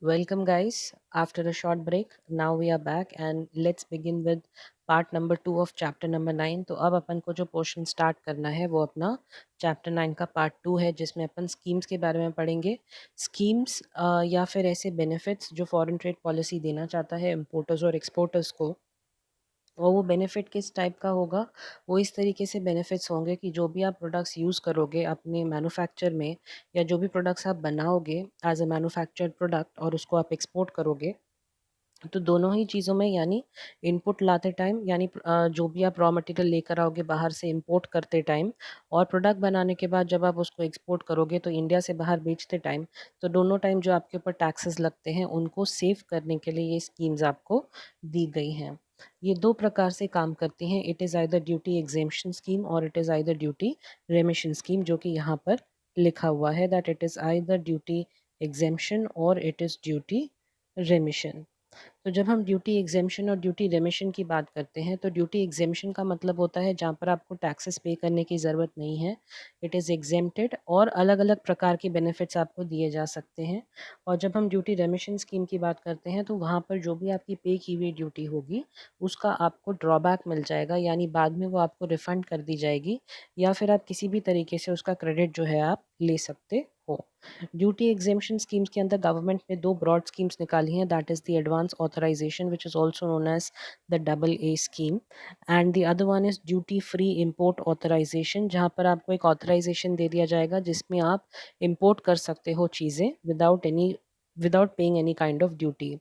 Welcome, guys. After a short break, now we are back and let's begin with part number 2 of chapter number 9। तो अब अपन को जो portion start करना है वो अपना चैप्टर 9 का पार्ट 2 है, जिसमें अपन स्कीम्स के बारे में पढ़ेंगे। स्कीम्स या फिर ऐसे बेनिफिट्स जो फॉरेन ट्रेड पॉलिसी देना चाहता है इम्पोर्टर्स और एक्सपोर्टर्स को, और वो बेनिफिट किस टाइप का होगा। वो इस तरीके से बेनिफिट्स होंगे कि जो भी आप प्रोडक्ट्स यूज़ करोगे अपने मैन्युफैक्चर में, या जो भी प्रोडक्ट्स आप बनाओगे एज अ मैन्युफैक्चर्ड प्रोडक्ट और उसको आप एक्सपोर्ट करोगे, तो दोनों ही चीज़ों में, यानी इनपुट लाते टाइम, यानी जो भी आप रॉ मटेरियल लेकर आओगे बाहर से इंपोर्ट करते टाइम, और प्रोडक्ट बनाने के बाद जब आप उसको एक्सपोर्ट करोगे तो इंडिया से बाहर बेचते टाइम, तो दोनों टाइम जो आपके ऊपर टैक्सेस लगते हैं उनको सेव करने के लिए ये स्कीम्स आपको दी गई हैं। ये दो प्रकार से काम करती हैं। It is either duty exemption scheme और it is either duty remission scheme, जो कि यहाँ पर लिखा हुआ है that it is either duty exemption और इट इज़ ड्यूटी रेमिशन। तो जब हम ड्यूटी एग्जेम्पशन और ड्यूटी रेमिशन की बात करते हैं, तो ड्यूटी एग्जेम्पशन का मतलब होता है जहाँ पर आपको टैक्सेस पे करने की ज़रूरत नहीं है। इट इज़ एग्जेम्प्टेड और अलग अलग प्रकार के बेनिफिट्स आपको दिए जा सकते हैं। और जब हम ड्यूटी रेमिशन स्कीम की बात करते हैं, तो वहाँ पर जो भी आपकी पे की हुई ड्यूटी होगी उसका आपको ड्रॉबैक मिल जाएगा, यानी बाद में वो आपको रिफ़ंड कर दी जाएगी, या फिर आप किसी भी तरीके से उसका क्रेडिट जो है आप ले सकते हो। ड्यूटी एग्जेम्पशन स्कीम्स के अंदर गवर्नमेंट ने दो ब्रॉड स्कीम्स निकाली हैं, that is the advance authorisation which is also known as the double A scheme, and the other one is duty free import authorisation, जहाँ पर आपको एक ऑथराइजेशन दे दिया जाएगा जिसमें आप इंपोर्ट कर सकते हो चीज़ें without paying any kind of duty.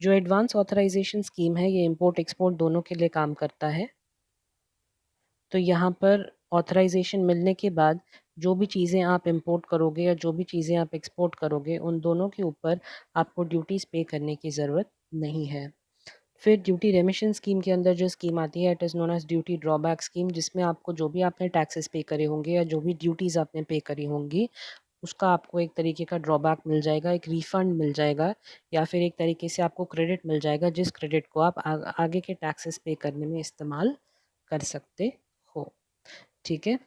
जो एडवांस ऑथराइजेशन स्कीम है ये इंपोर्ट एक्सपोर्ट दोनों के लिए काम करता है। तो यहाँ पर ऑथराइजेशन मिलने के बाद जो भी चीज़ें आप इंपोर्ट करोगे या जो भी चीज़ें आप एक्सपोर्ट करोगे, उन दोनों के ऊपर आपको ड्यूटीज़ पे करने की ज़रूरत नहीं है। फिर ड्यूटी रेमिशन स्कीम के अंदर जो स्कीम आती है, it is known as duty drawback scheme, जिसमें आपको जो भी आपने टैक्सेस पे करे होंगे या जो भी ड्यूटीज़ आपने पे करी होंगी उसका आपको एक तरीके का ड्रॉबैक मिल जाएगा, एक रिफ़ंड मिल जाएगा, या फिर एक तरीके से आपको क्रेडिट मिल जाएगा, जिस क्रेडिट को आप आगे के टैक्सेस पे करने में इस्तेमाल कर सकते हो। ठीक है,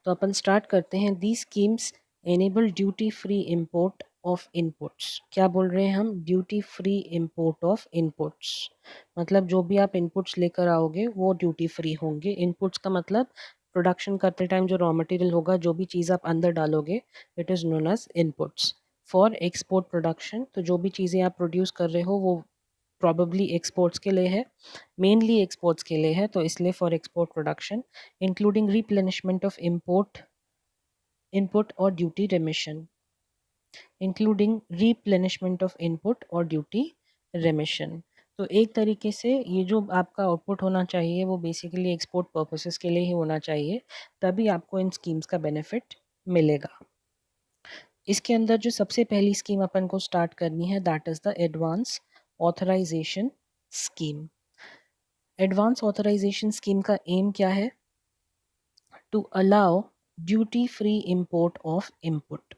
तो अपन स्टार्ट करते हैं। The schemes enable duty free import of inputs. क्या बोल रहे हैं हम? Duty free import of inputs, मतलब जो भी आप इनपुट्स लेकर आओगे वो ड्यूटी फ्री होंगे। इनपुट्स का मतलब प्रोडक्शन करते टाइम जो रॉ मटेरियल होगा, जो भी चीज़ आप अंदर डालोगे, it is known as inputs. For export production, तो जो भी चीज़ें आप प्रोड्यूस कर रहे हो वो प्रॉबेबली एक्सपोर्ट्स के लिए है, मेनली एक्सपोर्ट्स के लिए है, तो इसलिए for export production, including replenishment of import input और duty remission, including replenishment of input और ड्यूटी रेमिशन। तो एक तरीके से ये जो आपका आउटपुट होना चाहिए वो बेसिकली एक्सपोर्ट पर्पसेस के लिए ही होना चाहिए, तभी आपको इन स्कीम्स का बेनिफिट मिलेगा। इसके अंदर जो सबसे पहली स्कीम अपन को स्टार्ट करनी है, that is the advance authorisation scheme. Advance authorisation scheme का एम क्या है? To allow duty free import of input,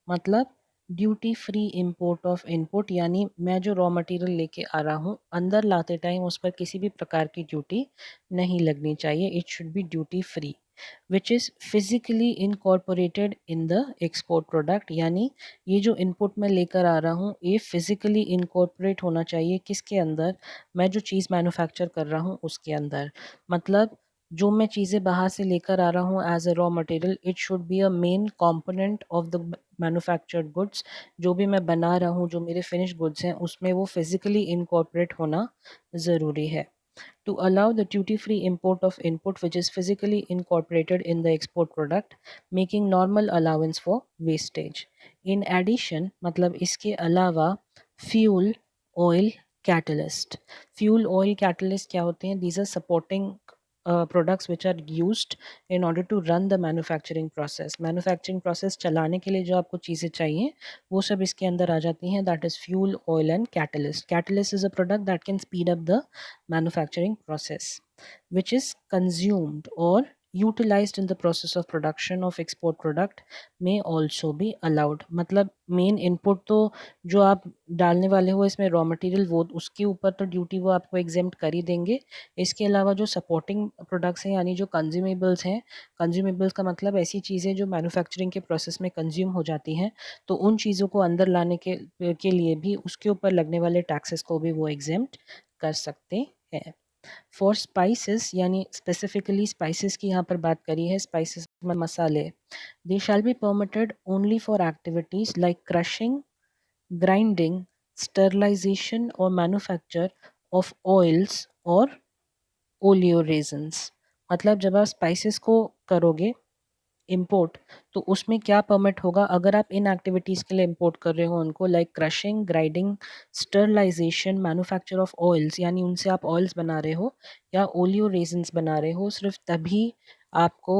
मतलब duty free import of input, यानी मैं जो रॉ मटेरियल लेके आ रहा हूँ अंदर लाते टाइम उस पर किसी भी प्रकार की ड्यूटी नहीं लगनी चाहिए। It should B duty free which is physically incorporated in the export product, यानी ये जो इनपुट मैं लेकर आ रहा हूँ ये फिजिकली इनकॉर्पोरेट होना चाहिए किसके अंदर? मैं जो चीज़ मैन्युफैक्चर कर रहा हूँ उसके अंदर। मतलब जो मैं चीज़ें बाहर से लेकर आ रहा हूँ as a raw material, it should be a main component of the manufactured goods. जो भी मैं बना रहा हूँ, जो मेरे फिनिश गुड्स हैं, उसमें वो फिजिकली इनकॉर्पोरेट होना ज़रूरी है। To allow the duty-free import of input which is physically incorporated in the export product, making normal allowance for wastage. In addition, मतलब इसके अलावा, fuel, oil, catalyst. Fuel, oil, catalyst क्या होते हैं? These are supporting products which are used in order to run the manufacturing process. Manufacturing process चलाने के लिए जो आपको चीज़ें चाहिए वो सब इसके अंदर आ जाती हैं, that is fuel, oil and catalyst. Catalyst is a product that can speed up the manufacturing process which is consumed or utilized in the process of production of export product may also be allowed। मतलब main input तो जो आप डालने वाले हो इसमें raw material, वो उसके ऊपर तो ड्यूटी वो आपको एग्जेम्प्ट कर ही देंगे। इसके अलावा जो सपोर्टिंग प्रोडक्ट्स हैं यानी जो कंज्यूमेबल्स हैं, कंज्यूमेबल्स का मतलब ऐसी चीज़ें जो मैन्युफैक्चरिंग के प्रोसेस में कंज्यूम हो जाती हैं, तो उन चीज़ों को अंदर लाने के लिए भी उसके ऊपर लगने वाले टैक्सेस को भी वो एग्जेम्प्ट कर सकते हैं। फॉर स्पाइसेस यानी स्पेसिफिकली स्पाइसेस की यहाँ पर बात करी है, स्पाइसेस में मसाले, they shall be permitted only for activities like crushing, grinding, sterilisation और मैन्युफैक्चर ऑफ ऑयल्स और ओलियोरेजन्स। मतलब जब आप स्पाइसेस को करोगे इंपोर्ट, तो उसमें क्या परमिट होगा अगर आप इन एक्टिविटीज़ के लिए इंपोर्ट कर रहे हो उनको, like crushing, grinding, sterilisation, manufacture of oils यानी उनसे आप ऑयल्स बना रहे हो या ओलियो रेजन्स बना रहे हो, सिर्फ तभी आपको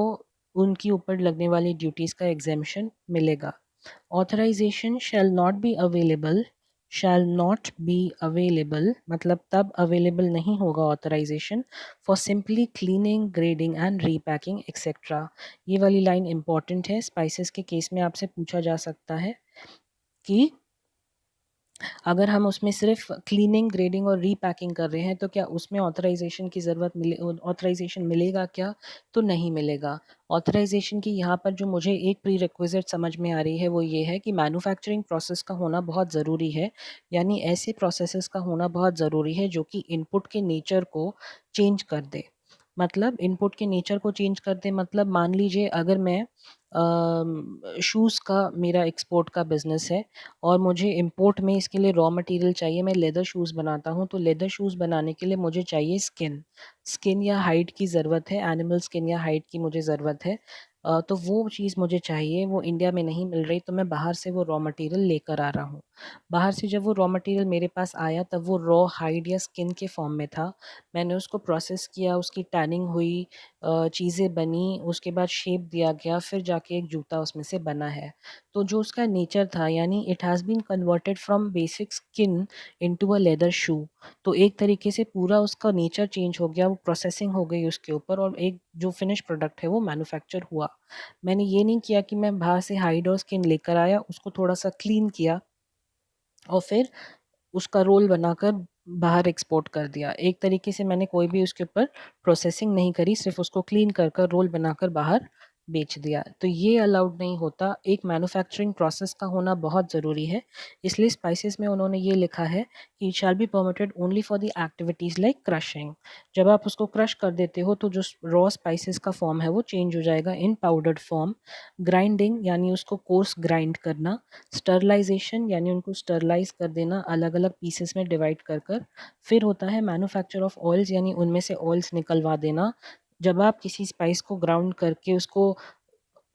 उनकी ऊपर लगने वाली ड्यूटीज़ का एग्जेम्पशन मिलेगा। Authorisation shall not be available मतलब तब अवेलेबल नहीं होगा authorisation for simply cleaning, grading and repacking etcetera. ये वाली लाइन इंपॉर्टेंट है, स्पाइसेस के केस में आपसे पूछा जा सकता है कि अगर हम उसमें सिर्फ क्लीनिंग, ग्रेडिंग और रीपैकिंग कर रहे हैं तो क्या उसमें ऑथराइजेशन की ज़रूरत ऑथराइजेशन मिलेगा क्या? तो नहीं मिलेगा। ऑथराइजेशन की यहाँ पर जो मुझे एक प्री रिक्विजिट समझ में आ रही है वो ये है कि मैन्युफैक्चरिंग प्रोसेस का होना बहुत ज़रूरी है, यानी ऐसे प्रोसेसेस का होना बहुत ज़रूरी है जो कि इनपुट के नेचर को चेंज कर दे। मतलब इनपुट के नेचर को चेंज कर दे मतलब मान लीजिए अगर मैं शूज़ का मेरा एक्सपोर्ट का बिज़नेस है और मुझे इंपोर्ट में इसके लिए रॉ मटेरियल चाहिए, मैं लेदर शूज़ बनाता हूँ, तो लेदर शूज़ बनाने के लिए मुझे चाहिए स्किन या हाइड की ज़रूरत है, एनिमल स्किन या हाइड की मुझे ज़रूरत है। तो वो चीज़ मुझे चाहिए, वो इंडिया में नहीं मिल रही, तो मैं बाहर से वो रॉ मटेरियल लेकर आ रहा हूँ। बाहर से जब वो रॉ मटेरियल मेरे पास आया तब वो रॉ हाइड या स्किन के फॉर्म में था। मैंने उसको प्रोसेस किया, उसकी टैनिंग हुई, चीज़ें बनी, उसके बाद शेप दिया गया, फिर जाके एक जूता उसमें से बना है। तो जो उसका नेचर था यानी it has been converted from basic skin into a leather shoe. तो एक तरीके से पूरा उसका नेचर चेंज हो गया, वो प्रोसेसिंग हो गई उसके ऊपर और एक जो फिनिश प्रोडक्ट है वो मैन्युफैक्चर हुआ। मैंने ये नहीं किया कि मैं बाहर से हाइड और स्किन लेकर आया, उसको थोड़ा-सा क्लीन किया और फिर उसका रोल बनाकर बाहर एक्सपोर्ट कर दिया। एक तरीके से मैंने कोई भी उसके ऊपर प्रोसेसिंग नहीं करी, सिर्फ़ उसको क्लीन कर कर रोल बनाकर बाहर बेच दिया। तो ये अलाउड नहीं होता, एक मैन्युफैक्चरिंग प्रोसेस का होना बहुत ज़रूरी है। इसलिए स्पाइसेस में उन्होंने ये लिखा है कि it shall be permitted only for the activities like crushing. जब आप उसको क्रश कर देते हो तो जो रॉ स्पाइसेस का फॉर्म है वो चेंज हो जाएगा इन पाउडर्ड फॉर्म। ग्राइंडिंग यानी उसको कोर्स ग्राइंड करना, स्टरलाइजेशन यानी उनको स्टरलाइज कर देना अलग-अलग पीसेस में डिवाइड कर कर। फिर होता है मैन्युफैक्चर ऑफ ऑयल्स यानी उनमें से ऑयल्स निकलवा देना। जब आप किसी स्पाइस को ग्राउंड करके उसको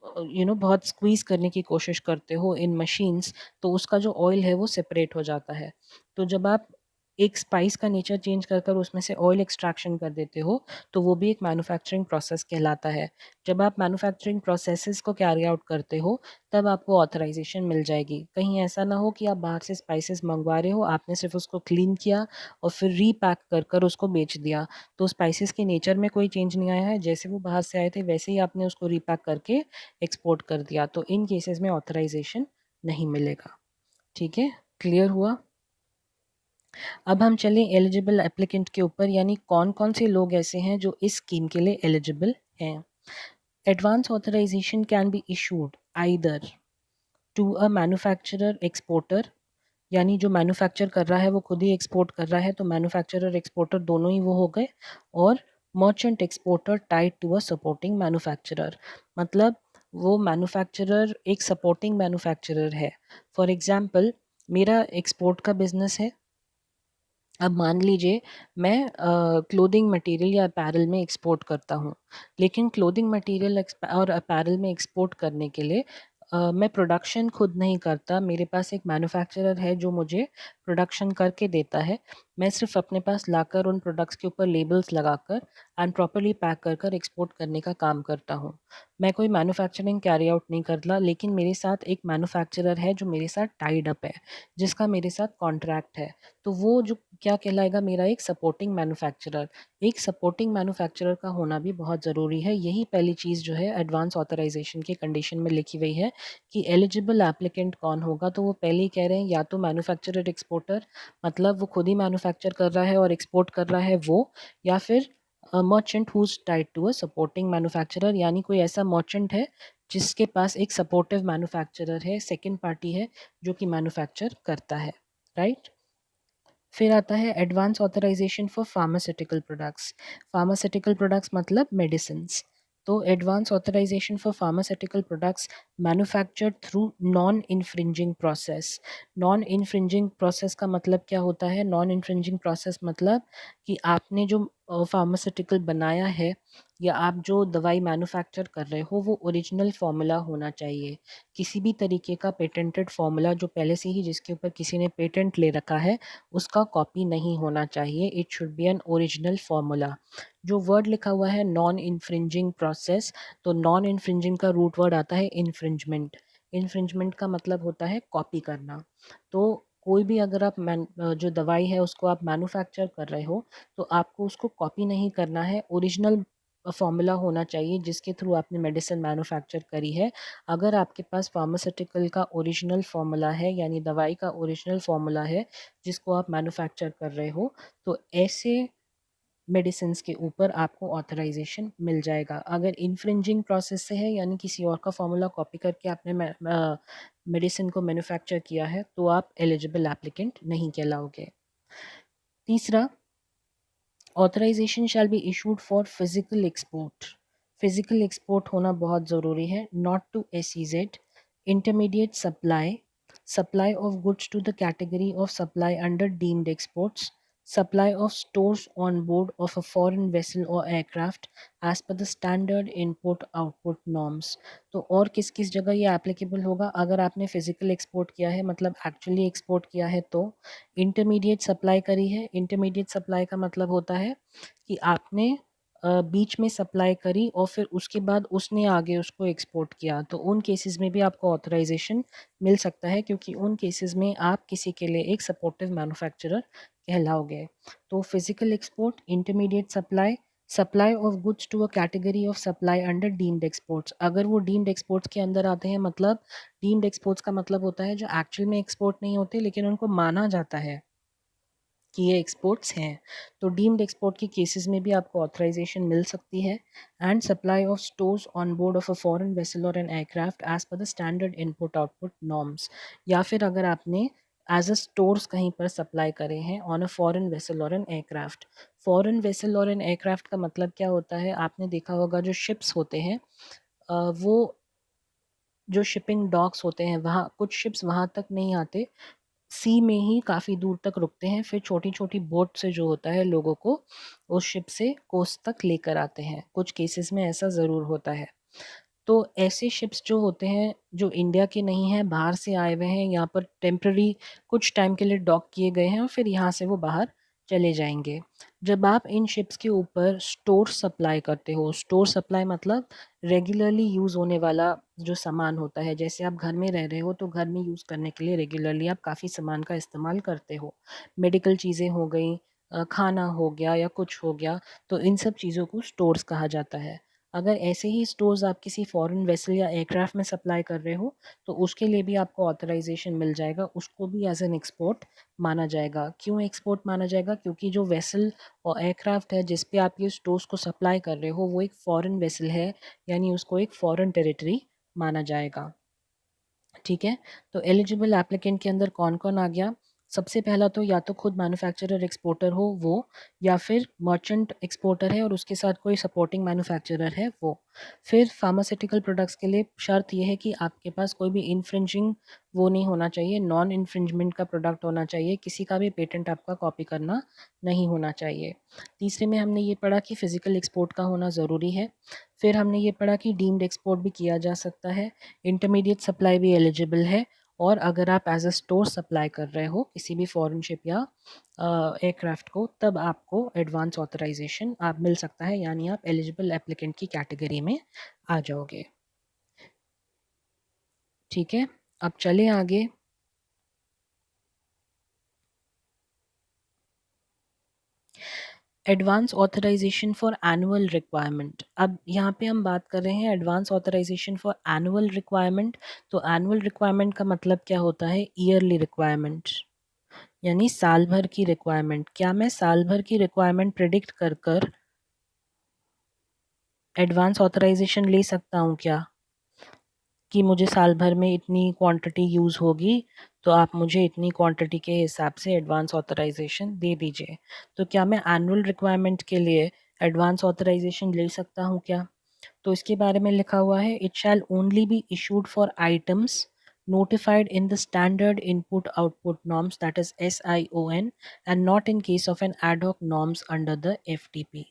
बहुत स्क्वीज़ करने की कोशिश करते हो इन मशीन्स, तो उसका जो ऑयल है वो सेपरेट हो जाता है। तो जब आप एक स्पाइस का नेचर चेंज कर कर उसमें से ऑयल एक्सट्रैक्शन कर देते हो, तो वो भी एक मैन्युफैक्चरिंग प्रोसेस कहलाता है। जब आप मैन्युफैक्चरिंग प्रोसेसेस को कैरी आउट करते हो, तब आपको ऑथराइजेशन मिल जाएगी। कहीं ऐसा ना हो कि आप बाहर से स्पाइसेस मंगवा रहे हो, आपने सिर्फ़ उसको क्लीन किया और फिर रीपैक कर कर उसको बेच दिया। तो स्पाइसेस के नेचर में कोई चेंज नहीं आया है, जैसे वो बाहर से आए थे वैसे ही आपने उसको रीपैक करके एक्सपोर्ट कर दिया, तो इन केसेस में ऑथराइजेशन नहीं मिलेगा। ठीक है, क्लियर हुआ? अब हम चलें एलिजिबल एप्लीकेंट के ऊपर, यानी कौन-कौन से लोग ऐसे हैं जो इस स्कीम के लिए एलिजिबल हैं। Advance authorisation can be issued either to a manufacturer exporter, यानी जो मैन्युफैक्चर कर रहा है वो खुद ही एक्सपोर्ट कर रहा है, तो मैन्युफैक्चरर एक्सपोर्टर दोनों ही वो हो गए। और merchant exporter tied to a supporting manufacturer, मतलब वो मैन्युफैक्चरर एक सपोर्टिंग मैन्युफैक्चरर है। फॉर एग्जांपल मेरा एक्सपोर्ट का बिजनेस है। अब मान लीजिए मैं क्लोथिंग मटेरियल या अपैरल में एक्सपोर्ट करता हूँ, लेकिन क्लोथिंग मटेरियल और अपैरल में एक्सपोर्ट करने के लिए मैं प्रोडक्शन खुद नहीं करता, मेरे पास एक मैन्युफैक्चरर है जो मुझे प्रोडक्शन करके देता है। मैं सिर्फ अपने पास लाकर उन प्रोडक्ट्स के ऊपर लेबल्स लगाकर एंड प्रॉपर्ली पैक कर कर एक्सपोर्ट करने का काम करता हूँ। मैं कोई मैन्युफैक्चरिंग कैरी आउट नहीं करता, लेकिन मेरे साथ एक मैन्युफैक्चरर है जो मेरे साथ टाइड अप है, जिसका मेरे साथ कॉन्ट्रैक्ट है। तो वो जो क्या कहलाएगा मेरा एक सपोर्टिंग मैन्युफैक्चरर। एक सपोर्टिंग मैन्युफैक्चरर का होना भी बहुत ज़रूरी है। यही पहली चीज़ जो है एडवांस ऑथराइजेशन के कंडीशन में लिखी हुई है कि एलिजिबल एप्लीकेंट कौन होगा। तो वो पहले ही कह रहे हैं या तो मैन्युफैक्चरर एक्सपोर्टर, मतलब वो खुद ही मैन्युफैक्चर कर रहा है और एक्सपोर्ट कर रहा है वो, या फिर merchant who is tied to a supporting manufacturer, यानी कोई ऐसा मर्चेंट है जिसके पास एक सपोर्टिव मैन्युफैक्चरर है, सेकेंड पार्टी है जो कि मैन्युफैक्चर करता है, राइट। फिर आता है advance authorisation for pharmaceutical products. Pharmaceutical products मतलब मेडिसिन्स। तो advance authorisation for pharmaceutical products manufactured through non infringing process. Non infringing process का मतलब क्या होता है? नॉन इन्फ्रिंजिंग प्रोसेस मतलब कि आपने जो फार्मास्यूटिकल बनाया है या आप जो दवाई मैन्युफैक्चर कर रहे हो वो ओरिजिनल फार्मूला होना चाहिए। किसी भी तरीके का पेटेंटेड फार्मूला जो पहले से ही जिसके ऊपर किसी ने पेटेंट ले रखा है उसका कॉपी नहीं होना चाहिए। It should B an original formula. जो वर्ड लिखा हुआ है नॉन इन्फ्रिंजिंग प्रोसेस, तो नॉन इन्फ्रिंजिंग का रूट वर्ड आता है इन्फ्रिंजमेंट। इन्फ्रिंजमेंट का मतलब होता है कॉपी करना। तो कोई भी अगर आप जो दवाई है उसको आप मैन्युफैक्चर कर रहे हो तो आपको उसको कॉपी नहीं करना है, ओरिजिनल फॉर्मूला होना चाहिए जिसके थ्रू आपने मेडिसिन मैन्युफैक्चर करी है। अगर आपके पास फार्मास्यूटिकल का ओरिजिनल फार्मूला है यानी दवाई का ओरिजिनल फार्मूला है जिसको आप मैन्युफैक्चर कर रहे हो, तो ऐसे मेडिसिन्स के ऊपर आपको ऑथराइजेशन मिल जाएगा। अगर इन्फ्रिंजिंग प्रोसेस से है यानी किसी और का फार्मूला कॉपी करके आपने मेडिसिन को मैन्युफैक्चर किया है तो आप एलिजिबल एप्लीकेंट नहीं कहलाओगे। तीसरा, authorisation shall be issued for physical export. Physical export होना बहुत ज़रूरी है। Not to SEZ, intermediate supply, supply of goods to the category of supply under deemed exports, supply of stores on board of a foreign vessel और aircraft as per the standard input output norms. तो और किस किस जगह ये applicable होगा? अगर आपने फिजिकल एक्सपोर्ट किया है मतलब एक्चुअली एक्सपोर्ट किया है तो इंटरमीडिएट सप्लाई करी है। इंटरमीडिएट सप्लाई का मतलब होता है कि आपने बीच में सप्लाई करी और फिर उसके बाद उसने आगे उसको एक्सपोर्ट किया, तो उन केसेस में भी आपको ऑथराइजेशन मिल सकता है क्योंकि उन केसेस में आप किसी के लिए एक सपोर्टिव मैन्युफैक्चरर कहलाओगे। तो physical export, intermediate supply, supply of goods to a category of supply under deemed exports. अगर वो डीम्ड एक्सपोर्ट्स के अंदर आते हैं, मतलब डीम्ड एक्सपोर्ट्स का मतलब होता है जो एक्चुअल में एक्सपोर्ट नहीं होते लेकिन उनको माना जाता है कि ये एक्सपोर्ट्स हैं, तो डीम्ड एक्सपोर्ट के केसेस में भी आपको ऑथराइजेशन मिल सकती है। And supply of stores on board of a foreign vessel और an aircraft as per the standard input output norms. या फिर अगर आपने एज अ स्टोर्स कहीं पर सप्लाई करे हैं ऑन अ फॉरेन वेसल और एन एयरक्राफ्ट। फॉरेन वेसल और एन एयरक्राफ्ट का मतलब क्या होता है? आपने देखा होगा जो शिप्स होते हैं वो जो शिपिंग डॉक्स होते हैं वहाँ कुछ शिप्स वहाँ तक नहीं आते, सी में ही काफ़ी दूर तक रुकते हैं, फिर छोटी-छोटी बोट से जो होता है लोगों को उस शिप से कोस्ट तक लेकर आते हैं। कुछ केसेस में ऐसा ज़रूर होता है। तो ऐसे शिप्स जो होते हैं, जो इंडिया के नहीं हैं, बाहर से आए हुए हैं, यहाँ पर टेम्पररी कुछ टाइम के लिए डॉक किए गए हैं और फिर यहाँ से वो बाहर चले जाएँगे। जब आप इन शिप्स के ऊपर स्टोर सप्लाई करते हो, स्टोर सप्लाई मतलब रेगुलरली यूज़ होने वाला जो सामान होता है, जैसे आप घर में रह रहे हो तो घर में यूज़ करने के लिए रेगुलरली आप काफ़ी सामान का इस्तेमाल करते हो। मेडिकल चीज़ें हो गई, खाना हो गया या कुछ हो गया, तो इन सब चीज़ों को स्टोर्स कहा जाता है। अगर ऐसे ही स्टोर्स आप किसी फॉरेन वेसल या एयरक्राफ्ट में सप्लाई कर रहे हो तो उसके लिए भी आपको ऑथराइजेशन मिल जाएगा, उसको भी एज एन एक्सपोर्ट माना जाएगा। क्यों एक्सपोर्ट माना जाएगा? क्योंकि जो वेसल और एयरक्राफ्ट है जिस पे आप ये स्टोर्स को सप्लाई कर रहे हो वो एक फॉरेन वेसल है, यानी उसको एक फॉरेन टेरिटरी माना जाएगा। ठीक है, तो एलिजिबल एप्लीकेंट के अंदर कौन कौन आ गया? सबसे पहला तो या तो खुद मैन्युफैक्चरर एक्सपोर्टर हो वो, या फिर मर्चेंट एक्सपोर्टर है और उसके साथ कोई सपोर्टिंग मैन्युफैक्चरर है वो। फिर फार्मास्यूटिकल प्रोडक्ट्स के लिए शर्त यह है कि आपके पास कोई भी इन्फ्रिंजिंग वो नहीं होना चाहिए, नॉन इन्फ्रिंजमेंट का प्रोडक्ट होना चाहिए, किसी का भी पेटेंट आपका कॉपी करना नहीं होना चाहिए। तीसरे में हमने ये पढ़ा कि फ़िज़िकल एक्सपोर्ट का होना ज़रूरी है। फिर हमने ये पढ़ा कि डीम्ड एक्सपोर्ट भी किया जा सकता है, इंटरमीडिएट सप्लाई भी एलिजिबल है, और अगर आप एज अ स्टोर सप्लाई कर रहे हो किसी भी फॉरेन शिप या एयरक्राफ्ट को तब आपको एडवांस ऑथराइजेशन आप मिल सकता है, यानी आप एलिजिबल एप्लीकेंट की कैटेगरी में आ जाओगे। ठीक है, अब चलें आगे। Advance authorisation for annual requirement. अब यहाँ पे हम बात कर रहे हैं advance authorisation for annual requirement. तो एनुअल रिक्वायरमेंट का मतलब क्या होता है? ईयरली रिक्वायरमेंट, यानी साल भर की रिक्वायरमेंट। क्या मैं साल भर की रिक्वायरमेंट प्रिडिक्ट कर कर एडवांस ऑथराइजेशन ले सकता हूँ क्या, कि मुझे साल भर में इतनी क्वांटिटी यूज़ होगी तो आप मुझे इतनी क्वांटिटी के हिसाब से एडवांस ऑथराइजेशन दे दीजिए। तो क्या मैं एनुअल रिक्वायरमेंट के लिए एडवांस ऑथराइजेशन ले सकता हूँ क्या? तो इसके बारे में लिखा हुआ है, it shall only B issued for items notified in the standard input output norms, that is SION, and not in case of an ad hoc norms under the FTP।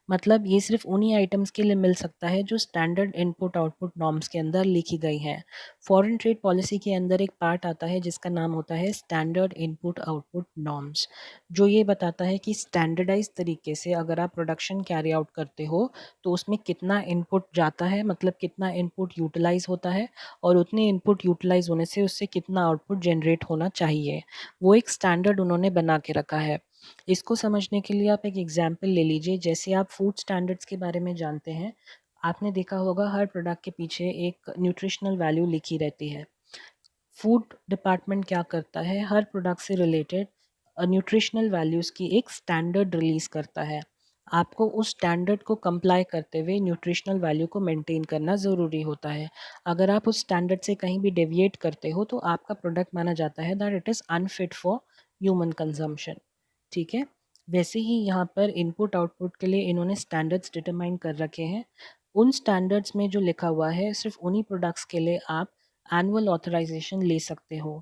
मतलब ये सिर्फ उन्हीं आइटम्स के लिए मिल सकता है जो स्टैंडर्ड इनपुट आउटपुट नॉर्म्स के अंदर लिखी गई हैं। फॉरेन ट्रेड पॉलिसी के अंदर एक पार्ट आता है जिसका नाम होता है स्टैंडर्ड इनपुट आउटपुट नॉर्म्स, जो ये बताता है कि स्टैंडर्डाइज तरीके से अगर आप प्रोडक्शन कैरी आउट करते हो तो उसमें कितना इनपुट जाता है, मतलब कितना इनपुट यूटिलाइज होता है, और उतने इनपुट यूटिलाइज होने से उससे कितना आउटपुट जनरेट होना चाहिए। वो एक स्टैंडर्ड उन्होंने बना के रखा है। इसको समझने के लिए आप एक एग्जाम्पल ले लीजिए। जैसे आप फूड स्टैंडर्ड्स के बारे में जानते हैं, आपने देखा होगा हर प्रोडक्ट के पीछे एक न्यूट्रिशनल वैल्यू लिखी रहती है। फूड डिपार्टमेंट क्या करता है, हर प्रोडक्ट से रिलेटेड न्यूट्रिशनल वैल्यूज़ की एक स्टैंडर्ड रिलीज़ करता है। आपको उस स्टैंडर्ड को कंप्लाई करते हुए न्यूट्रिशनल वैल्यू को मेंटेन करना ज़रूरी होता है। अगर आप उस स्टैंडर्ड से कहीं भी डेविएट करते हो तो आपका प्रोडक्ट माना जाता है that it is unfit for human consumption. ठीक है, वैसे ही यहाँ पर इनपुट आउटपुट के लिए इन्होंने स्टैंडर्ड्स डिटरमाइन कर रखे हैं। उन स्टैंडर्ड्स में जो लिखा हुआ है सिर्फ उन्हीं प्रोडक्ट्स के लिए आप एनुअल ऑथराइजेशन ले सकते हो।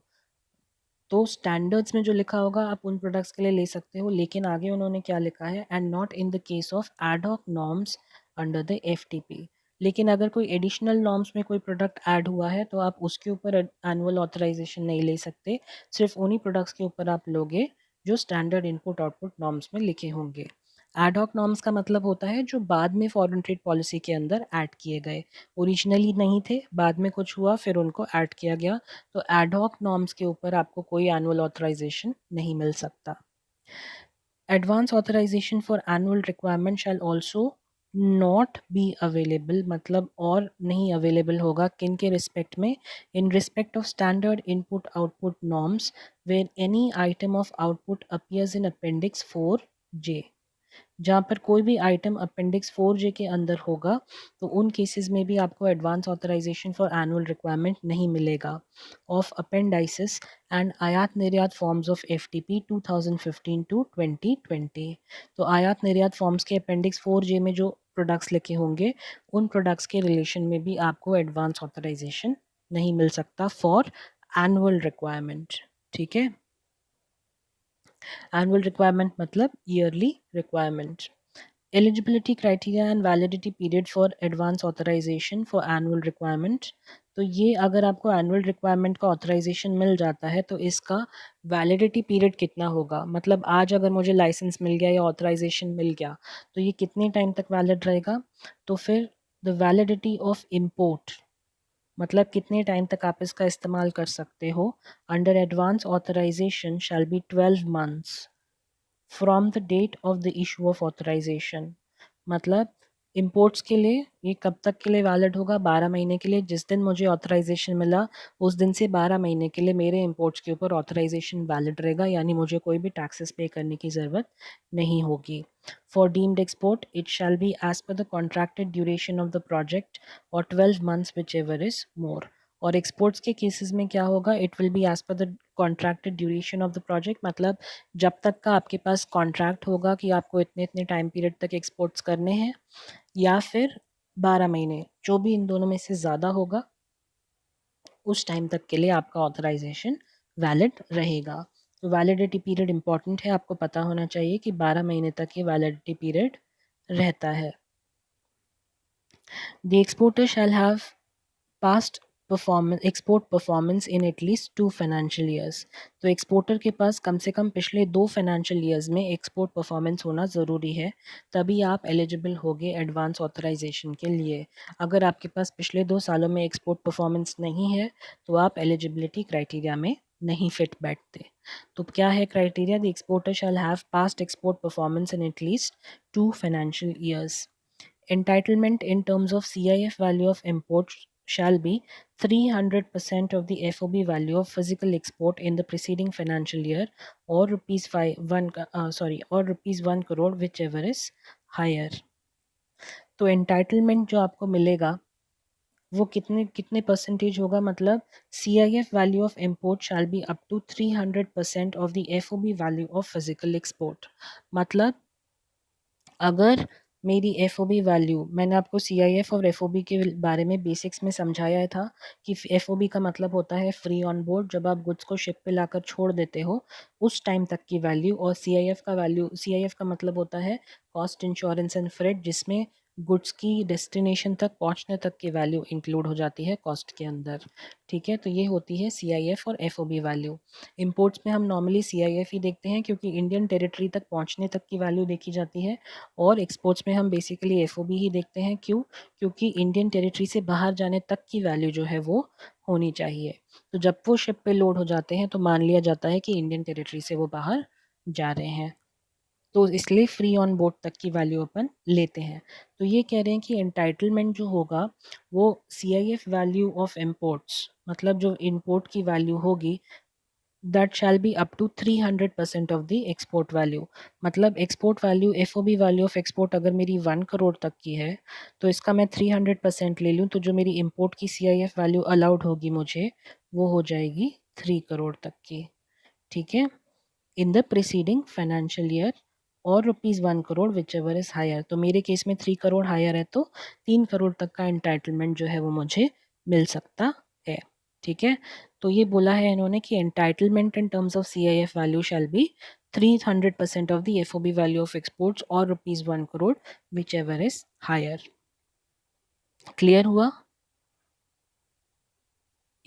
तो स्टैंडर्ड्स में जो लिखा होगा आप उन प्रोडक्ट्स के लिए ले सकते हो, लेकिन आगे उन्होंने क्या लिखा है, and not in the case of ad hoc norms under the FTP. लेकिन अगर कोई एडिशनल नॉर्म्स में कोई प्रोडक्ट ऐड हुआ है तो आप उसके ऊपर एनुअल ऑथराइजेशन नहीं ले सकते, सिर्फ उन्हीं प्रोडक्ट्स के ऊपर आप लोगे जो स्टैंडर्ड इनपुट आउटपुट नॉर्म्स में लिखे होंगे। एड हॉक नॉर्म्स का मतलब होता है जो बाद में फॉरेन ट्रेड पॉलिसी के अंदर ऐड किए गए, ओरिजिनली नहीं थे, बाद में कुछ हुआ फिर उनको ऐड किया गया। तो एड हॉक नॉर्म्स के ऊपर आपको कोई एनुअल ऑथराइजेशन नहीं मिल सकता। Advance authorisation for annual requirement shall also not be available, मतलब और नहीं अवेलेबल होगा किन के रिस्पेक्ट में, in respect of standard input output norms where any item of output appears in appendix 4J। जहाँ पर कोई भी आइटम अपेंडिक्स 4J के अंदर होगा तो उन केसेस में भी आपको advance authorisation for annual requirement नहीं मिलेगा। ऑफ अपेंडाइसिस एंड आयात निर्यात फॉर्म्स ऑफ एफटीपी 2015 टू 2020। तो आयात निर्यात फॉर्म्स के अपेंडिक्स 4J में जो प्रोडक्ट्स लिखे होंगे उन प्रोडक्ट्स के रिलेशन में भी आपको एडवांस ऑथराइजेशन नहीं मिल सकता फॉर एनुअल रिक्वायरमेंट। ठीक है, एनुअल रिक्वायरमेंट मतलब yearly requirement. Eligibility criteria and validity period for advance authorisation for annual requirement. तो ये अगर आपको एनुअल रिक्वायरमेंट का ऑथराइजेशन मिल जाता है तो इसका वैलिडिटी पीरियड कितना होगा, मतलब आज अगर मुझे लाइसेंस मिल गया या ऑथराइजेशन मिल गया तो ये कितने टाइम तक वैलिड रहेगा। तो फिर द वैलिडिटी ऑफ इम्पोर्ट, मतलब कितने टाइम तक आप इसका इस्तेमाल कर सकते हो, under advance authorisation shall be 12 months from the date of the issue of authorisation. मतलब इंपोर्ट्स के लिए ये कब तक के लिए वैलिड होगा, 12 महीने के लिए। जिस दिन मुझे ऑथराइजेशन मिला उस दिन से 12 महीने के लिए मेरे इंपोर्ट्स के ऊपर ऑथराइजेशन वैलिड रहेगा, यानी मुझे कोई भी टैक्सेस पे करने की ज़रूरत नहीं होगी। For deemed export it shall be as per the contracted duration of the project और 12 months whichever is more. और एक्सपोर्ट्स के केसेस में क्या होगा, it will be as per the contracted duration of the project, मतलब जब तक का आपके पास कॉन्ट्रैक्ट होगा कि आपको इतने इतने टाइम पीरियड तक एक्सपोर्ट्स करने हैं, या फिर 12 महीने, जो भी इन दोनों में से ज़्यादा होगा उस टाइम तक के लिए आपका ऑथराइजेशन वैलिड रहेगा। तो वैलिडिटी पीरियड इंपॉर्टेंट है, आपको पता होना चाहिए कि 12 महीने तक ये वैलिडिटी पीरियड रहता है। The exporter shall have past performance export performance in at least 2 financial years. तो एक्सपोर्टर के पास कम से कम पिछले 2 फाइनेंशियल ईयर्स में एक्सपोर्ट परफॉर्मेंस होना ज़रूरी है, तभी आप एलिजिबल होगे एडवांस ऑथराइजेशन के लिए। अगर आपके पास पिछले 2 सालों में एक्सपोर्ट परफॉर्मेंस नहीं है तो आप एलिजिबिलिटी क्राइटेरिया में नहीं फिट बैठते। तो क्या है criteria? The exporter shall have past export performance in at least 2 financial years. Entitlement in terms of CIF value of import shall be 300% of the FOB value of physical export in the preceding financial year, or rupees 1 crore, whichever is higher. तो entitlement जो आपको मिलेगा वो कितने कितने percentage होगा? मतलब CIF value of import shall be up to 300% of the FOB value of physical export। मतलब अगर मेरी एफओबी वैल्यू, मैंने आपको सीआईएफ और एफओबी के बारे में बेसिक्स में समझाया था कि एफओबी का मतलब होता है फ्री ऑन बोर्ड, जब आप गुड्स को शिप पे लाकर छोड़ देते हो उस टाइम तक की वैल्यू। और सीआईएफ का मतलब होता है कॉस्ट इंश्योरेंस एंड फ्रेट, जिसमें गुड्स की डेस्टिनेशन तक पहुंचने तक की वैल्यू इंक्लूड हो जाती है कॉस्ट के अंदर। ठीक है, तो ये होती है सीआईएफ और एफओबी वैल्यू। इंपोर्ट्स में हम नॉर्मली सीआईएफ ही देखते हैं क्योंकि इंडियन टेरिटरी तक पहुंचने तक की वैल्यू देखी जाती है, और एक्सपोर्ट्स में हम बेसिकली एफओबी ही देखते हैं। क्यों? क्योंकि इंडियन टेरिटरी से बाहर जाने तक की वैल्यू जो है वो होनी चाहिए। तो जब वो शिप पे लोड हो जाते हैं तो मान लिया जाता है कि इंडियन टेरिटरी से वो बाहर जा रहे हैं, तो इसलिए फ्री ऑन बोर्ड तक की वैल्यू अपन लेते हैं। तो ये कह रहे हैं कि एंटाइटलमेंट जो होगा वो सीआईएफ वैल्यू ऑफ इंपोर्ट्स, मतलब जो इंपोर्ट की वैल्यू होगी, that shall be up to 300% of the export value. मतलब export value, FOB value of export अगर मेरी 1 करोड़ तक की है तो इसका मैं 300% ले लूँ, तो जो मेरी इंपोर्ट की सीआईएफ वैल्यू अलाउड होगी मुझे वो हो जाएगी 3 करोड़ तक की। ठीक है, in the preceding financial year, और rupees 1 crore whichever is higher. तो मेरे केस में 3 करोड़ हायर है तो 3 करोड़ तक का एंटाइटलमेंट जो है वो मुझे मिल सकता है। ठीक है, तो ये बोला है इन्होंने कि entitlement in terms of CIF value shall be 300% of the FOB value of exports और rupees 1 crore whichever is higher. Clear हुआ?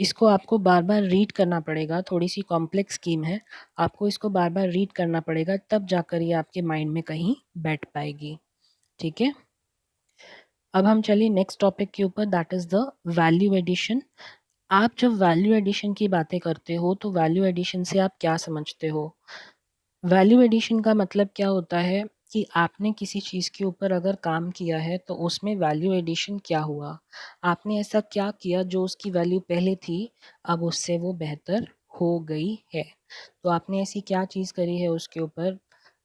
इसको आपको बार बार रीड करना पड़ेगा, थोड़ी सी कॉम्प्लेक्स स्कीम है, आपको इसको बार बार रीड करना पड़ेगा, तब जाकर ये आपके माइंड में कहीं बैठ पाएगी। ठीक है, अब हम चलिए नेक्स्ट टॉपिक के ऊपर, that is the value addition. आप जब वैल्यू एडिशन की बातें करते हो तो वैल्यू एडिशन से आप क्या समझते हो? वैल्यू एडिशन का मतलब क्या होता है कि आपने किसी चीज़ के ऊपर अगर काम किया है तो उसमें वैल्यू एडिशन क्या हुआ, आपने ऐसा क्या किया जो उसकी वैल्यू पहले थी अब उससे वो बेहतर हो गई है। तो आपने ऐसी क्या चीज़ करी है उसके ऊपर,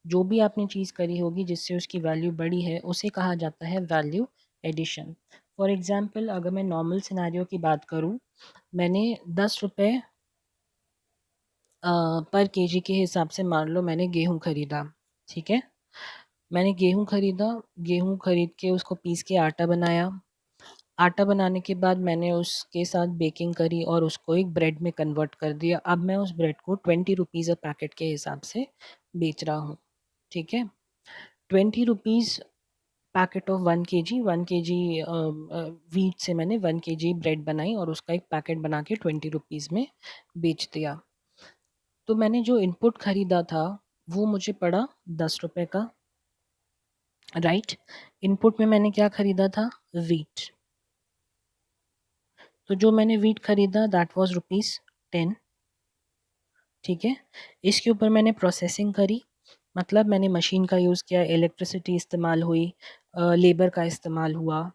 जो भी आपने चीज़ करी होगी जिससे उसकी वैल्यू बढ़ी है उसे कहा जाता है वैल्यू एडिशन। फॉर एग्ज़ाम्पल अगर मैं नॉर्मल सिनेरियो की बात करूँ, मैंने 10 रुपये पर केजी के हिसाब से मान लो मैंने गेहूँ खरीदा। ठीक है, मैंने गेहूँ खरीदा, गेहूँ खरीद के उसको पीस के आटा बनाया। आटा बनाने के बाद मैंने उसके साथ बेकिंग करी और उसको एक ब्रेड में कन्वर्ट कर दिया। अब मैं उस ब्रेड को 20 रुपीज़ पैकेट के हिसाब से बेच रहा हूँ। ठीक है, 20 rupees packet of 1 kg, 1 kg wheat से मैंने 1 kg ब्रेड बनाई और उसका एक पैकेट बना के 20 रुपीज़ में बेच दिया। तो मैंने जो इनपुट खरीदा था वो मुझे पड़ा 10 रुपये का। राइट, इनपुट में मैंने क्या खरीदा था? वीट। तो जो मैंने वीट खरीदा दैट वाज रुपीज़ 10। ठीक है, इसके ऊपर मैंने प्रोसेसिंग करी, मतलब मैंने मशीन का यूज़ किया, इलेक्ट्रिसिटी इस्तेमाल हुई, लेबर का इस्तेमाल हुआ,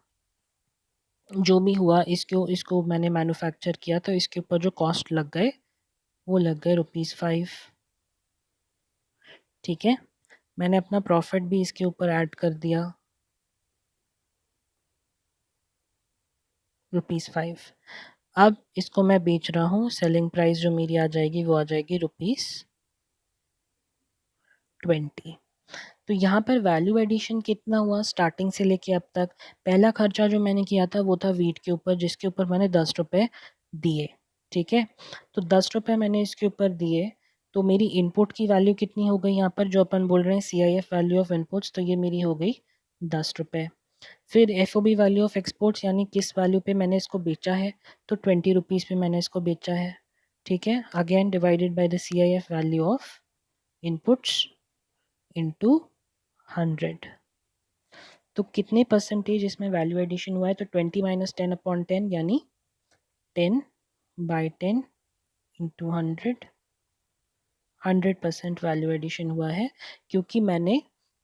जो भी हुआ इसको इसको मैंने मैन्युफैक्चर किया, तो इसके ऊपर जो कॉस्ट लग गए वो लग गए रुपीज़ 5। ठीक है, मैंने अपना प्रॉफिट भी इसके ऊपर ऐड कर दिया, रुपीज़ 5। अब इसको मैं बेच रहा हूँ, सेलिंग प्राइस जो मेरी आ जाएगी वो आ जाएगी रुपीज़ 20। तो यहाँ पर वैल्यू एडिशन कितना हुआ स्टार्टिंग से लेके अब तक? पहला खर्चा जो मैंने किया था वो था वीट के ऊपर, जिसके ऊपर मैंने 10 रुपये दिए। ठीक है, तो 10 रुपये मैंने इसके ऊपर दिए, तो मेरी इनपुट की वैल्यू कितनी हो गई यहाँ पर, जो अपन बोल रहे हैं CIF वैल्यू ऑफ इनपुट्स, तो ये मेरी हो गई 10 रुपये। फिर FOB वैल्यू ऑफ एक्सपोर्ट्स, यानी किस वैल्यू पे मैंने इसको बेचा है, तो 20 रुपीज़ पे मैंने इसको बेचा है। ठीक है, again divided by the CIF value of inputs into 100। तो कितने परसेंटेज इसमें वैल्यू एडिशन हुआ है, तो 20 - 10/10 यानी 10/10 इंटू 100% वैल्यू एडिशन हुआ है, क्योंकि मैंने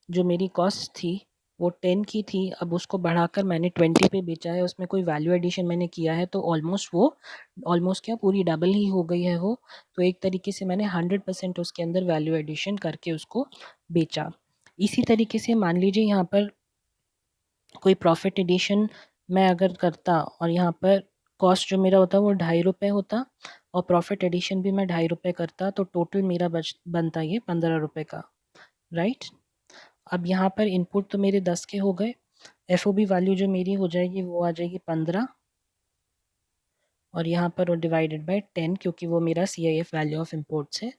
जो मेरी कॉस्ट थी वो 10 की थी, अब उसको बढ़ाकर मैंने 20 पे बेचा है, उसमें कोई वैल्यू एडिशन मैंने किया है, तो ऑलमोस्ट क्या पूरी डबल ही हो गई है वो। तो एक तरीके से मैंने 100% उसके अंदर वैल्यू एडिशन करके उसको बेचा। इसी तरीके से मान लीजिए यहाँ पर कोई प्रॉफिट एडिशन मैं अगर करता और यहाँ पर कॉस्ट जो मेरा होता वो ₹2.5 होता और प्रॉफिट एडिशन भी मैं ₹2.5 करता, तो टोटल मेरा बनता ये ₹15 का, राइट। अब यहाँ पर इनपुट तो मेरे 10 के हो गए, एफओबी वैल्यू जो मेरी हो जाएगी वो आ जाएगी 15 और यहाँ पर वो डिवाइडेड बाय 10, क्योंकि वो मेरा CIF वैल्यू ऑफ इम्पोर्ट्स है।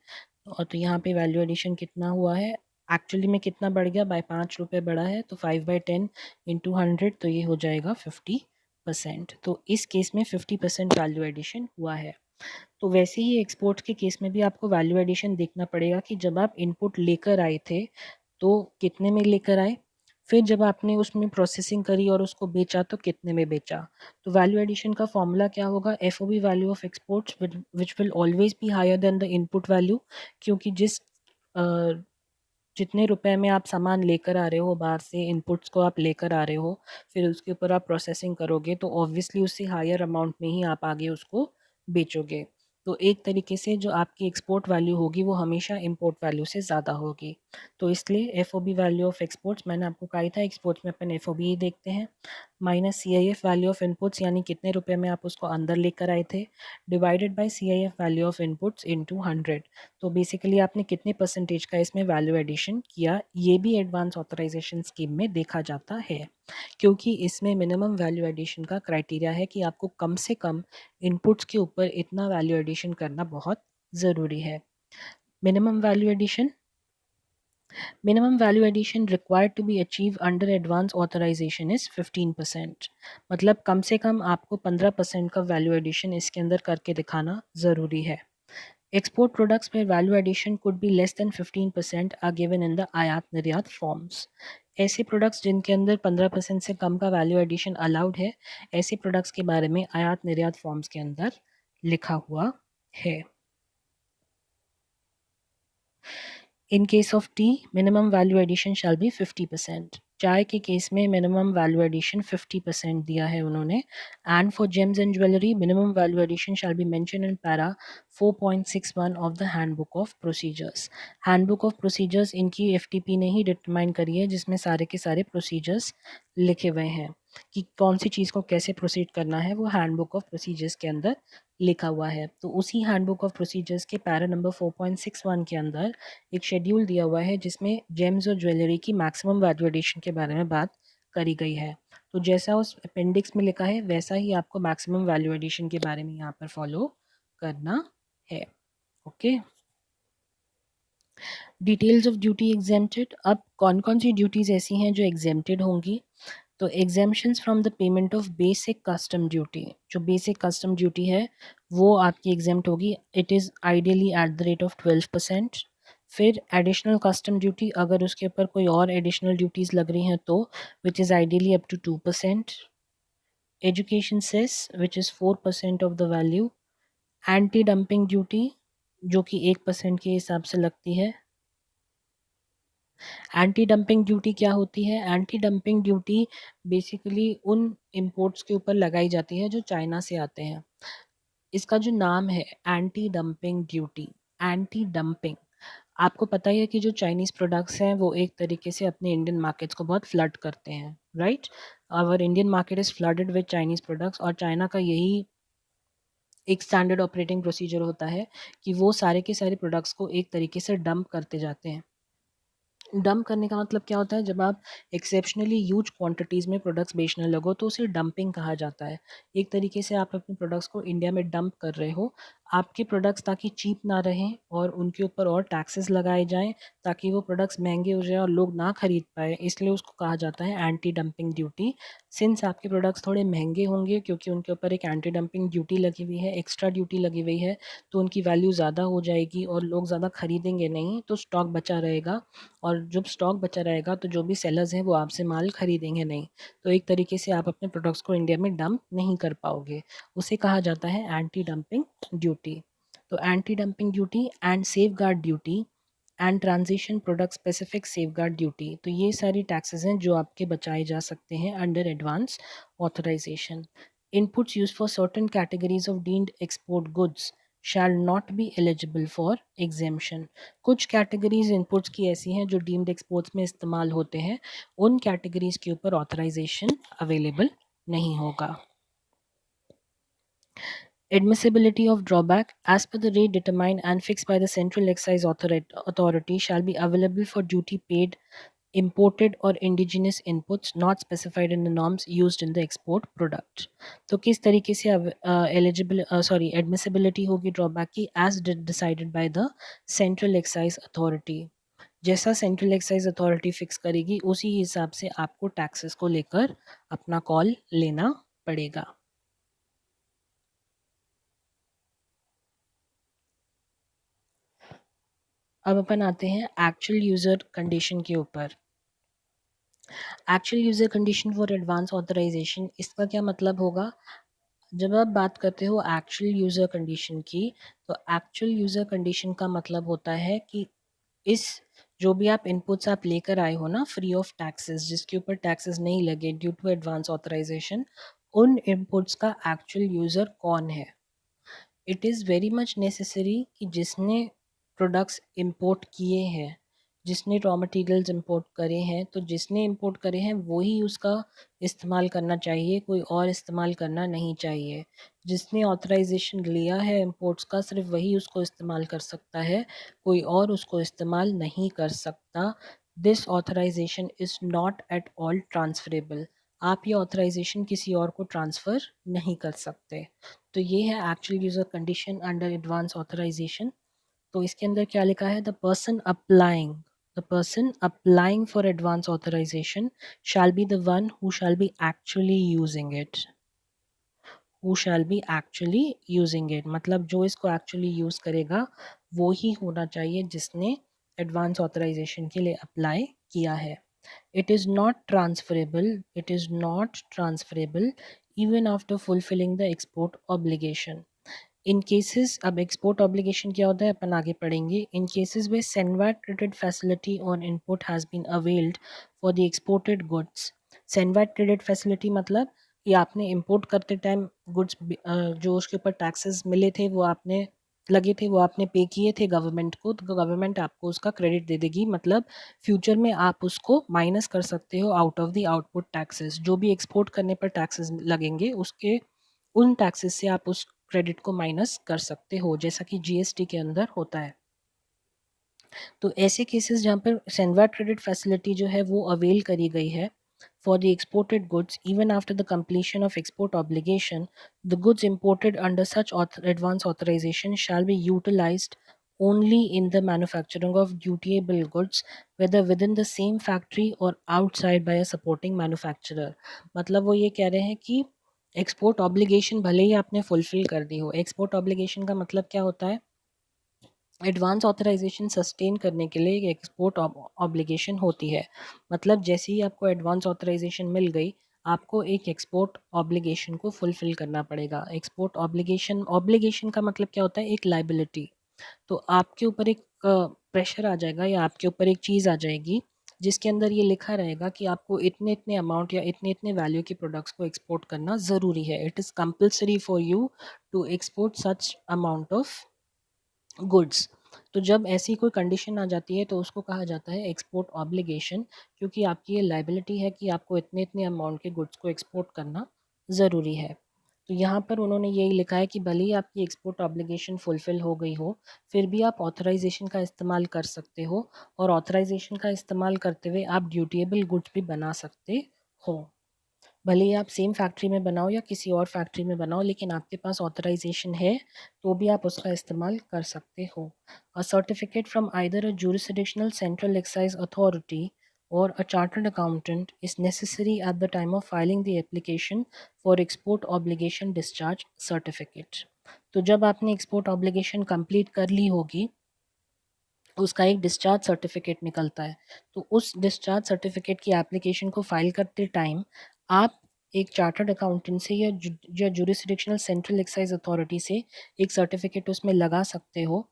और तो यहाँ पे वैल्यू एडिशन कितना हुआ है, एक्चुअली में कितना बढ़ गया, बाय ₹5 बढ़ा है, तो 5/10 इंटू 100, तो ये हो जाएगा 50%। तो इस केस में 50% वैल्यू एडिशन हुआ है। तो वैसे ही एक्सपोर्ट के केस में भी आपको वैल्यू एडिशन देखना पड़ेगा कि जब आप इनपुट लेकर आए थे तो कितने में लेकर आए, फिर जब आपने उसमें प्रोसेसिंग करी और उसको बेचा तो कितने में बेचा। तो वैल्यू एडिशन का फॉर्मूला क्या होगा, FOB value of exports which will always be higher than the input value, क्योंकि जितने रुपए में आप सामान लेकर आ रहे हो बाहर से, इनपुट्स को आप लेकर आ रहे हो, फिर उसके ऊपर आप प्रोसेसिंग करोगे तो ऑब्वियसली उससे हायर अमाउंट में ही आप आगे उसको बेचोगे। तो एक तरीके से जो आपकी एक्सपोर्ट वैल्यू होगी वो हमेशा इंपोर्ट वैल्यू से ज़्यादा होगी। तो इसलिए एफओबी वैल्यू ऑफ एक्सपोर्ट्स, मैंने आपको कहा था एक्सपोर्ट्स में अपन एफओबी ही देखते हैं, minus CIF value of inputs, यानी कितने रुपए में आप उसको अंदर लेकर आए थे, divided by CIF value of inputs into 100। तो बेसिकली आपने कितने परसेंटेज का इसमें वैल्यू एडिशन किया, ये भी एडवांस ऑथराइजेशन स्कीम में देखा जाता है, क्योंकि इसमें मिनिमम वैल्यू एडिशन का क्राइटेरिया है कि आपको कम से कम इनपुट्स के ऊपर इतना वैल्यू एडिशन करना बहुत ज़रूरी है। Minimum value addition, minimum value addition required to be achieve under advance authorisation is 15%। मतलब कम से कम आपको 15% का वैल्यू एडिशन इसके अंदर करके दिखाना ज़रूरी है। Export products where value addition could be less than 15% are given in the आयात निर्यात फॉर्म्स। ऐसे प्रोडक्ट्स जिनके अंदर 15% से कम का वैल्यू एडिशन अलाउड है, ऐसे प्रोडक्ट्स के बारे में आयात निर्यात फॉर्म्स के अंदर लिखा हुआ है। In case of tea, minimum value addition shall be 50%। चाय के केस में मिनिमम वैल्यू एडिशन 50% दिया है उन्होंने। And for gems and jewellery minimum value addition shall be mention in para 4.61 of the handbook of procedures. Handbook of procedures इनकी FTP ने ही determine करी है, जिसमें सारे के सारे प्रोसीजर्स लिखे हुए हैं कि कौन सी चीज़ को कैसे प्रोसीड करना है, वो हैंडबुक ऑफ प्रोसीजर्स के अंदर लिखा हुआ है। तो उसी हैंडबुक ऑफ प्रोसीजर्स के पैरा नंबर 4.61 के अंदर एक शेड्यूल दिया हुआ है जिसमें जेम्स और ज्वेलरी की मैक्सिमम वैल्यू एडिशन के बारे में बात करी गई है। तो जैसा उस अपेंडिक्स में लिखा है वैसा ही आपको मैक्सिमम वैल्यू एडिशन के बारे में यहाँ पर फॉलो करना है। Okay, details of duty exempted. अब कौन कौन सी ड्यूटीज़ ऐसी हैं जो एग्जेम्प्टेड होंगी, तो exemptions from the payment of basic custom duty, जो बेसिक कस्टम ड्यूटी है वो आपकी एग्जेम्प्ट होगी। It is ideally at the rate of 12%। फिर एडिशनल कस्टम ड्यूटी, अगर उसके ऊपर कोई और एडिशनल ड्यूटीज़ लग रही हैं तो which is ideally up to 2%। Education cess which is 4% of the value. Anti dumping duty जो कि 1% के हिसाब से लगती है। एंटी डंपिंग ड्यूटी क्या होती है, एंटी डंपिंग ड्यूटी बेसिकली उन इंपोर्ट्स के ऊपर लगाई जाती है जो चाइना से आते हैं। इसका जो नाम है anti dumping duty, anti dumping, आपको पता ही है कि जो चाइनीज़ प्रोडक्ट्स हैं वो एक तरीके से अपने इंडियन मार्केट्स को बहुत फ्लड करते हैं, right. Our Indian market is flooded with Chinese products, और चाइना का यही एक स्टैंडर्ड ऑपरेटिंग प्रोसीजर होता है कि वो सारे के सारे प्रोडक्ट्स को एक तरीके से डंप करते जाते हैं। डंप करने का मतलब क्या होता है, जब आप एक्सेप्शनली ह्यूज क्वांटिटीज़ में प्रोडक्ट्स बेचने लगो तो उसे डंपिंग कहा जाता है। एक तरीके से आप अपने प्रोडक्ट्स को इंडिया में डंप कर रहे हो, आपके प्रोडक्ट्स ताकि चीप ना रहें और उनके ऊपर और टैक्सेस लगाए जाएं ताकि वो प्रोडक्ट्स महंगे हो जाए और लोग ना खरीद पाए, इसलिए उसको कहा जाता है एंटी डंपिंग ड्यूटी। सिंस आपके प्रोडक्ट्स थोड़े महंगे होंगे क्योंकि उनके ऊपर एक एंटी डंपिंग ड्यूटी लगी हुई है, एक्स्ट्रा ड्यूटी लगी हुई है, तो उनकी वैल्यू ज़्यादा हो जाएगी और लोग ज़्यादा खरीदेंगे नहीं, तो स्टॉक बचा रहेगा, और जब स्टॉक बचा रहेगा तो जो भी सेलर्स हैं वो आपसे माल खरीदेंगे नहीं, तो एक तरीके से आप अपने प्रोडक्ट्स को इंडिया में डंप नहीं कर पाओगे, उसे कहा जाता है एंटी डंपिंग ड्यूटी। तो anti dumping duty and safe guard duty and transition product specific safe guard duty, तो ये सारी टैक्सेस हैं जो आपके बचाए जा सकते हैं under advance authorisation. Inputs used for certain categories of deemed export goods shall not be eligible for exemption. कुछ कैटेगरीज इनपुट्स की ऐसी हैं जो डीम्ड एक्सपोर्ट्स में इस्तेमाल होते हैं, उन कैटेगरीज के ऊपर ऑथराइजेशन अवेलेबल नहीं होगा. Admissibility of drawback as per the rate determined and fixed by the Central Excise Authority shall be available for duty paid imported or indigenous inputs not specified in the norms used in the export product. तो किस तरीके से admissibility होगी drawback की as decided by the Central Excise Authority. जैसा central excise authority fix करेगी उसी हिसाब से आपको टैक्सेस को लेकर अपना कॉल लेना पड़ेगा. अब अपन आते हैं एक्चुअल यूज़र कंडीशन के ऊपर. Actual user condition for advance authorisation, इसका क्या मतलब होगा? जब आप बात करते हो एक्चुअल यूज़र कंडीशन की, तो एक्चुअल यूज़र कंडीशन का मतलब होता है कि इस जो भी आप इनपुट्स आप लेकर आए हो ना फ्री ऑफ टैक्सेस, जिसके ऊपर टैक्सेस नहीं लगे ड्यू टू एडवांस ऑथराइजेशन, उन इनपुट्स का एक्चुअल यूज़र कौन है. It is very much necessary कि जिसने प्रोडक्ट्स इंपोर्ट किए हैं, जिसने रॉ मटेरियल्स इंपोर्ट करे हैं, तो जिसने इंपोर्ट करे हैं वो ही उसका इस्तेमाल करना चाहिए, कोई और इस्तेमाल करना नहीं चाहिए. जिसने ऑथराइजेशन लिया है इंपोर्ट्स का सिर्फ वही उसको इस्तेमाल कर सकता है, कोई और उसको इस्तेमाल नहीं कर सकता. This authorisation is not at all transferable. आप ये ऑथराइजेशन किसी और को ट्रांसफ़र नहीं कर सकते. तो ये है actual user condition under advance authorisation. तो इसके अंदर क्या लिखा है? The person applying for advance authorisation shall be the one who shall be actually using it. मतलब जो इसको एक्चुअली यूज़ करेगा वो ही होना चाहिए जिसने एडवांस ऑथराइजेशन के लिए अप्लाई किया है. It is not transferable even after fulfilling the export obligation. In cases, अब एक्सपोर्ट ऑब्लिगेशन क्या होता है अपन आगे पढ़ेंगे. In cases where CENVAT credit facility on input has been availed for the exported goods. CENVAT credit facility मतलब कि आपने इंपोर्ट करते टाइम गुड्स जो उसके ऊपर टैक्सेस मिले थे वो आपने लगे थे वो आपने पे किए थे गवर्नमेंट को, तो गवर्नमेंट आपको उसका क्रेडिट दे देगी. मतलब फ्यूचर में आप उसको माइनस कर सकते हो out of the output taxes. जो भी एक्सपोर्ट करने पर टैक्सेस लगेंगे उसके उन टैक्सेस से आप उस क्रेडिट को माइनस कर सकते हो, जैसा कि जीएसटी के अंदर होता है. तो ऐसे केसेस जहाँ पर सेंडवैट क्रेडिट फैसिलिटी जो है वो अवेल करी गई है for the exported goods even after the completion of export obligation, the goods imported under such advance authorisation shall be utilised only in the manufacturing of dutiable goods, whether within the same factory or outside by a supporting manufacturer. मतलब वो ये कह रहे हैं कि export obligation भले ही आपने fulfil कर दी हो. एक्सपोर्ट ऑब्लिगेशन का मतलब क्या होता है? एडवांस ऑथराइजेशन सस्टेन करने के लिए एक एक्सपोर्ट ऑब्लिगेशन होती है. मतलब जैसे ही आपको एडवांस ऑथराइजेशन मिल गई, आपको एक एक्सपोर्ट ऑब्लिगेशन को फुलफिल करना पड़ेगा. एक्सपोर्ट ऑब्लिगेशन का मतलब क्या होता है? एक लाइबिलिटी. तो आपके ऊपर एक प्रेशर आ जाएगा या आपके ऊपर एक चीज़ आ जाएगी जिसके अंदर ये लिखा रहेगा कि आपको इतने इतने अमाउंट या इतने इतने वैल्यू के प्रोडक्ट्स को एक्सपोर्ट करना ज़रूरी है. It is compulsory for you to export such amount of goods. तो जब ऐसी कोई कंडीशन आ जाती है तो उसको कहा जाता है एक्सपोर्ट ऑब्लिगेशन, क्योंकि आपकी ये लाइबिलिटी है कि आपको इतने इतने अमाउंट के गुड्स को एक्सपोर्ट करना ज़रूरी है. तो यहाँ पर उन्होंने यही लिखा है कि भले ही आपकी एक्सपोर्ट ऑब्लिगेशन फुलफ़िल हो गई हो, फिर भी आप ऑथराइजेशन का इस्तेमाल कर सकते हो, और ऑथराइजेशन का इस्तेमाल करते हुए आप ड्यूटेबल गुड्स भी बना सकते हो. भले ही आप सेम फैक्ट्री में बनाओ या किसी और फैक्ट्री में बनाओ, लेकिन आपके पास ऑथराइजेशन है तो भी आप उसका इस्तेमाल कर सकते हो. A certificate from either a jurisdictional central excise authority or a chartered accountant is necessary at the time of filing the application for export obligation discharge certificate. तो जब आपने एक्सपोर्ट ऑब्लिगेशन कंप्लीट कर ली होगी, उसका एक डिस्चार्ज सर्टिफिकेट निकलता है. तो उस डिस्चार्ज सर्टिफिकेट की एप्लीकेशन को फाइल करते टाइम आप एक चार्टर्ड अकाउंटेंट से या जुरिसडिक्शनल सेंट्रल एक्साइज अथॉरिटी से एक सर्टिफिकेट उसमें लगा सकते हो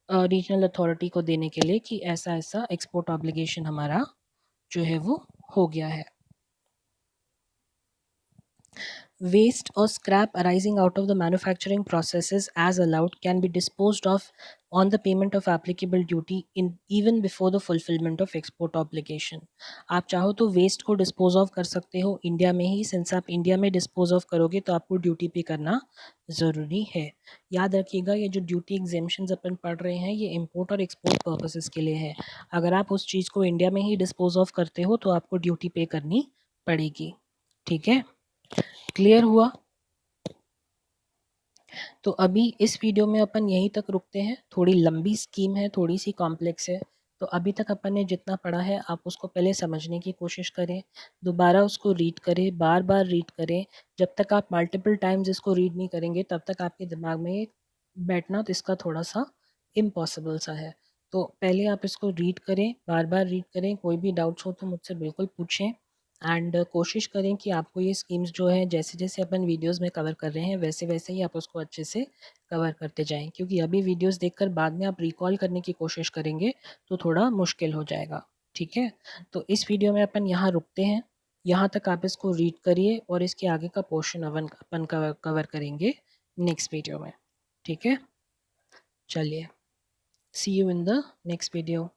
रीजनल अथॉरिटी को देने के लिए कि ऐसा ऐसा एक्सपोर्ट ऑब्लिगेशन हमारा जो है वो हो गया है। Waste or scrap arising out of the manufacturing processes as allowed can be disposed of on the payment of applicable duty in even before the fulfillment of export obligation. आप चाहो तो वेस्ट को डिस्पोज ऑफ कर सकते हो India में ही, since आप India में डिस्पोज ऑफ करोगे तो आपको ड्यूटी पे करना ज़रूरी है। याद रखिएगा ये जो ड्यूटी एग्जेम्पशंस अपन पढ़ रहे हैं ये इंपोर्ट और एक्सपोर्ट पर्पसेस के लिए है। अगर आप उस चीज़ को इंडिया में ही डिस्पोज ऑफ करते हो तो आपको ड्यूटी पे करनी पड़ेगी। ठीक है, क्लियर हुआ? तो अभी इस वीडियो में अपन यहीं तक रुकते हैं। थोड़ी लंबी स्कीम है, थोड़ी सी कॉम्प्लेक्स है, तो अभी तक अपन ने जितना पढ़ा है आप उसको पहले समझने की कोशिश करें, दोबारा उसको रीड करें, बार बार रीड करें। जब तक आप मल्टीपल टाइम्स इसको रीड नहीं करेंगे तब तक आपके दिमाग में ये बैठना तो इसका थोड़ा सा इम्पॉसिबल सा है। तो पहले आप इसको रीड करें, बार बार रीड करें, कोई भी डाउट्स हो तो मुझसे बिल्कुल पूछें। एंड कोशिश करें कि आपको ये स्कीम्स जो है जैसे जैसे अपन वीडियोस में कवर कर रहे हैं वैसे वैसे ही आप उसको अच्छे से कवर करते जाएं, क्योंकि अभी वीडियोस देखकर बाद में आप रिकॉल करने की कोशिश करेंगे तो थोड़ा मुश्किल हो जाएगा। ठीक है, तो इस वीडियो में अपन यहाँ रुकते हैं। यहाँ तक आप इसको रीड करिए और इसके आगे का पोर्शन अपन कवर करेंगे नेक्स्ट वीडियो में। ठीक है, चलिए, see you in the next video.